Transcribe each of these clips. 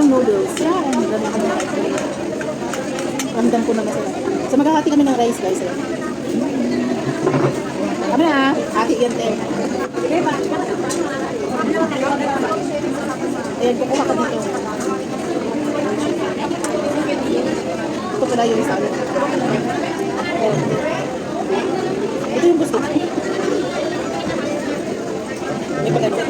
yung noodles. Ramdam ko na masarap. So maghahati kami ng rice guys. Kami na, hati yan te. Ayan, kukuha ka dito. Ito pala yung salad. Ito yung gusto ko. May paganda.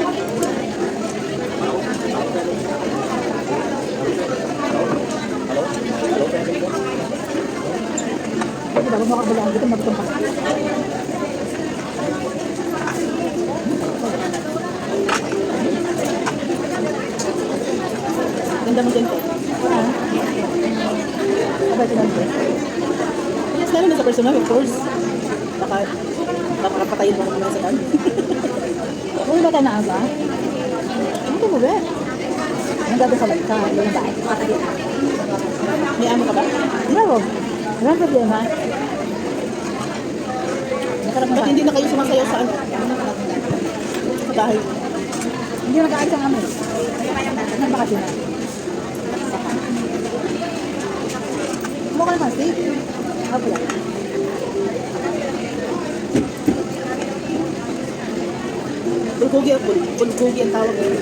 Bago makabalaan dito, magtumpas. Ganda mo dyan po. Abay, ito naman. Yes, lalo na sa personal, of course. Nakapatayin mo naman sa kan. Uy, ba tayo na aga? Ano ko mo ba? Ang gagawin sa lagka, yung bahay. May amo ka ba? Bravo. Walang problema. Ba't hindi na kayo sumasayaw sa ano? Sa bahay. Hindi nag-aalis ang amin. Nagbakasyon na. Mukha naman, Steve. Ako lang. Bulgogi ang tawag nila.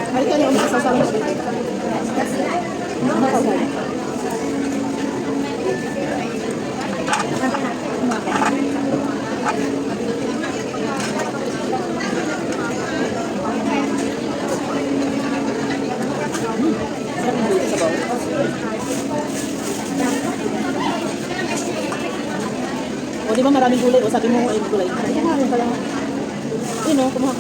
Ay, ito yung masasama ko. O, di ba maraming gulay? O, sabi mo ay gulay. Kumain ka lang. Yun o, kumuha.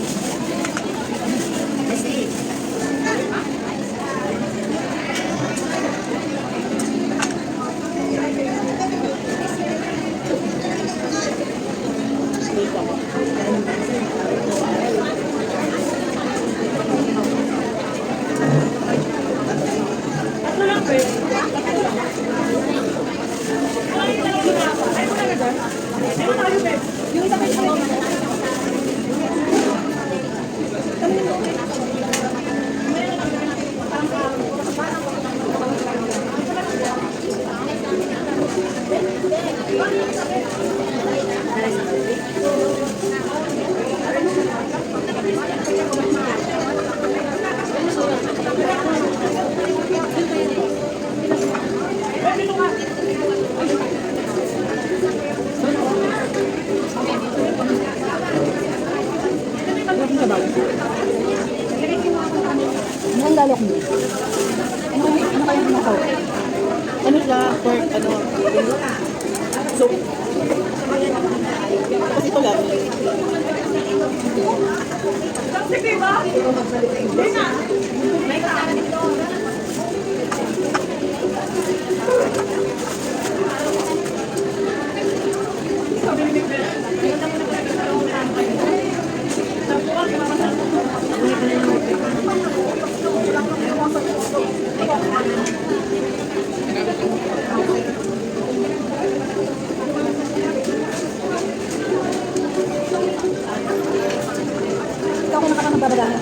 Ang lalok mo. Ano kayong pinakaw? Ano siya? Pork, ano? Soup. Tapos ito lang. Ikaw kung nakakapagbabagaan.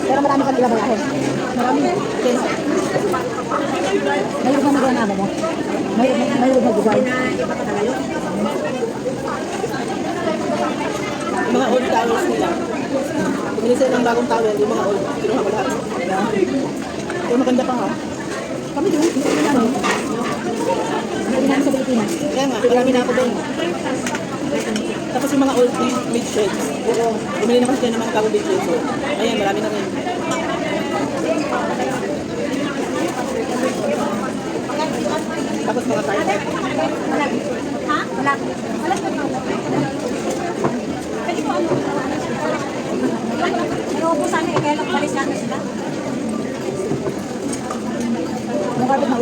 Pero marami kang ilabayahin. Marami. Okay. Mayroon na nagawin mo. Mayroon na design. Yung mga old towels nila. Bumili sila ng bagong towel, yung mga old. Kinuha ko lahat. Pero maganda pa ha. Kami doon. Mayroon namin sa Pilipinas. Kaya nga, marami na ako doon. Tapos yung mga old bedsheets. Bumili naman sila ng mga bagong bedsheets. So, ayan, marami na rin. Tapos mga carpet. Ha? Wala. Wala.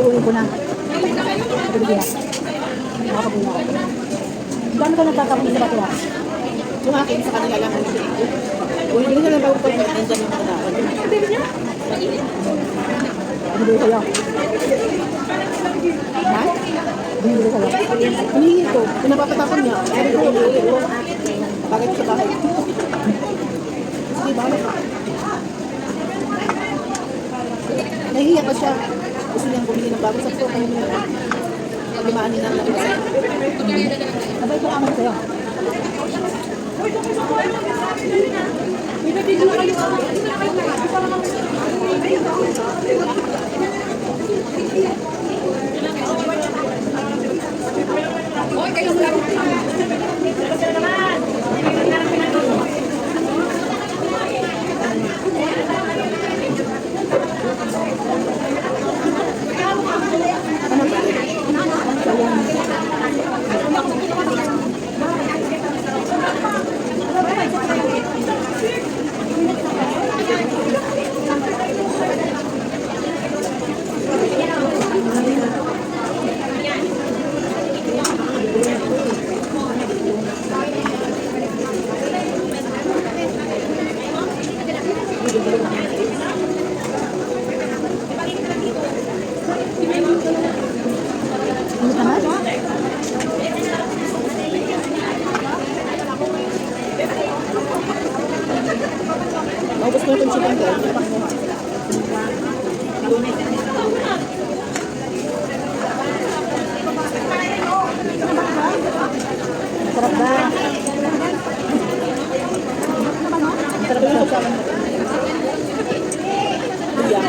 uuwi ko na. Sa Pilipinas. Nakakabuha ako. Gano'n ka nagtatapos sa Batua? Yung akin sa kanila lang. Kung hindi nila bago pa yung nandyan yung mga naon. Binibili sa'yo. Ha? Binibili sa'yo. Hinihingi ko. Pinapapatapon niya. Sabi ko, hinihingi ko. Bagay ko sa bahay. Sige, bahala ka. Nahihiya pa siya. Gusto niyang bumili ng bago sa ko. Limaanin na lang. Sabay ko kamo sa'yo. Naubos ko yung chicken girl. Sarap ba? Sarap yung kasama mo. Iya.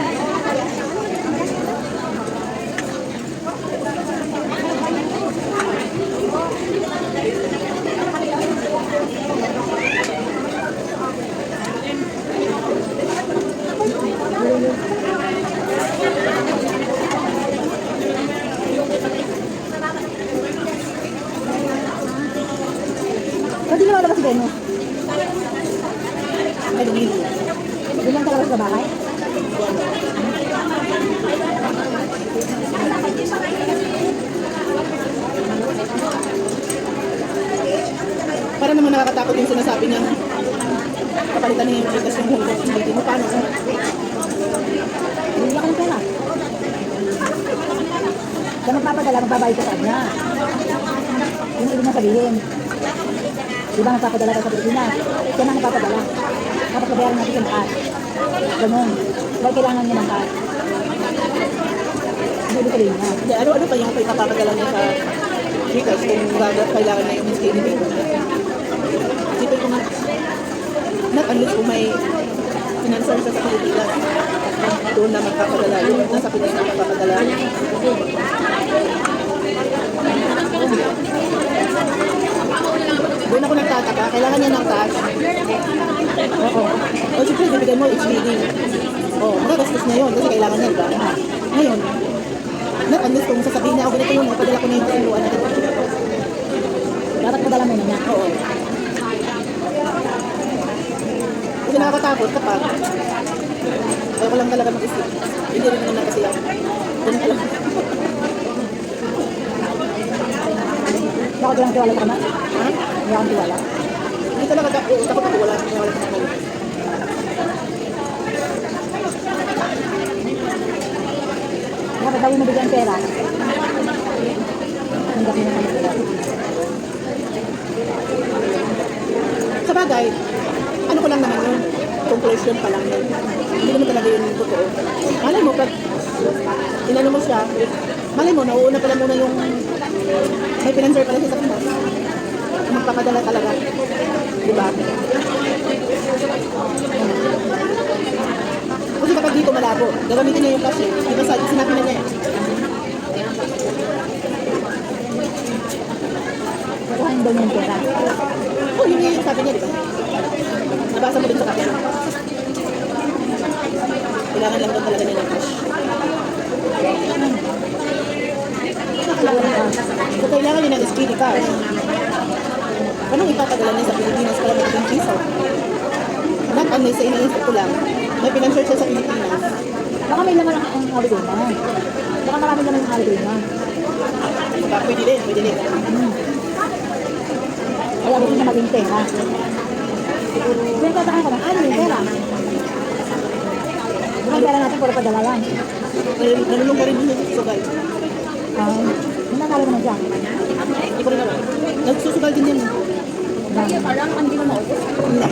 Ba't di lumalabas si Benno? Ay, dito. Doon lang talaga sa bahay? Para naman nakakatakot yung sinasabi niya. Kapalitan niya yung chikas yung hulog. Hindi mo paano. Hindi ka ng pera. Kaya magpapadala, magbabayad ka sa kanya. Yung ibig na sabihin. Di ba nagpapadala ka sa Pilipinas? Siya na nagpapadala. Dapat kabayaran natin yung cash. Ganun. Dahil kailangan niya ng cash. Hindi ibig sabihin niya. Hindi, ano pa yung ipapapadala niya sa chikas kung kailangan na yung skinny dito. Isipin ko nga, not unless kung may financer siya sa Pilipinas, doon na magpapadala. Yung nasa Pinas na magpapadala. Doon ako nagtataka, kailangan niya ng cash. Oo. O siyempre, bibigyan mo HDD. Oo, magagastos niya yun kasi kailangan niya, diba? Ngayon, not unless kung sasabihin niya, ganito yun, padala ko na yung kasiluan na ganito. Dapat padala muna niya. Oo. Kasi nakakatakot kapag ayaw ko lang talaga mag-isip. Hindi rin naman kasi ako. Ganun ka lang. Bakit walang tiwala sa kanya? Ha? Hindi akong tiwala. Hindi talaga takot ako. Wala sa mga. Dapat daw yung nabigyan pera. Hindi ako naman pera. Sa bagay, ano ko lang naman yun. Conclusion pa lang yun. Hindi naman talaga yun yung totoo. Malay mo, pag inano mo siya, malay mo, nauuna pala muna yung may financer pala siya sa Pinas. Magpapadala talaga. Diba? Kasi kapag dito malabo, gagamitin niya yung cash eh. Diba sinabi na niya eh. Kukuhain daw niya yung pera. Oh, yun yung sabi niya, diba? Nabasa mo din sa kapila. Kailangan lang daw talaga niya ng cash. So, kailangan niya ng speedy cash. Anong ipapadala niya sa Pilipinas para magiging piso? Not unless sa iniisip ko lang, may pinansyal siya sa Pilipinas. Baka may laman ang holiday na. Baka marami naman yung holiday na. Baka pwede din, pwede din. Kaya gusto na maging pera. Kaya tatakan ko ng ano yung pera. Yung pera natin puro padala lang. Nalulong pa rin yung sugal. Yung nanalo naman dyan. Hindi ko rin alam. Nagsusugal din yan. Parang hindi mo maubos. Hindi.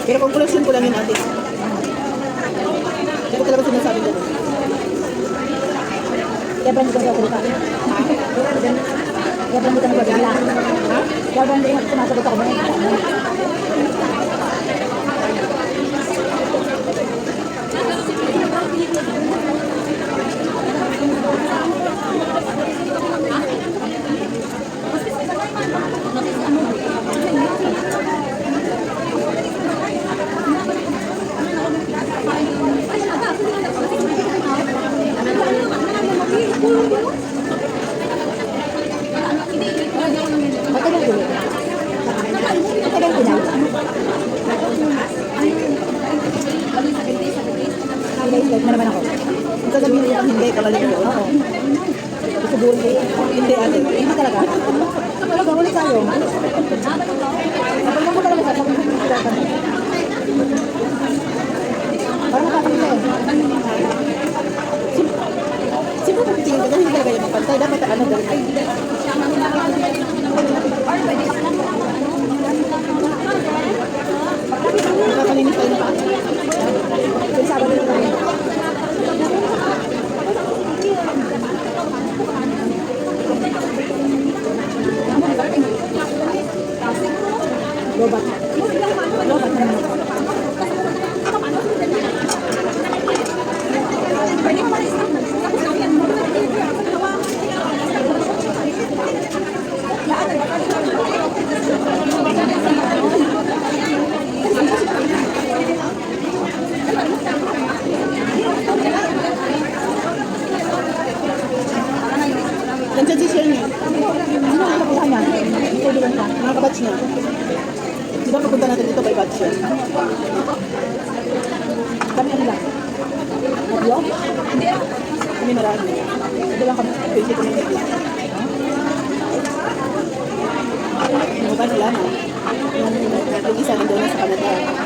Pero conclusion ko lang yun ate. Hindi ko talaga sinasabi ko. Kaya ba hindi ko nagsasalita? Kaya ba hindi ko nagsasalita? Kaya ba hindi ko sumasagot ako ngayon? Matagal ulit. Matagal ulit. Highlight na naman ako. Ang sasabihin nila hindi, kawalan ko. Oo. Siguro Hindi ate. hindi talaga. Talaga, ulit tayo. Napaglang ko talaga sa pag-ibig sila kami. Parang nakakita eh. Sino kung tingin ka, hindi talaga yung mapantay. Dapat ano gawin. Ay, nakakalinis tayo na pa. Yung Sabado na namin. Lobat. Lobat na naman. Nandiyan si Shane eh. Sino ang nakuha niya? Yung kaibigan ka? Mga kabatch niya. Di ba papunta natin dito by batch yan? Kami ano lang? Tatlo? Kami marami. Ito lang kami. Pwede ko nang nagla. Yung iba nila na. Yung isa nandun na sa Canada.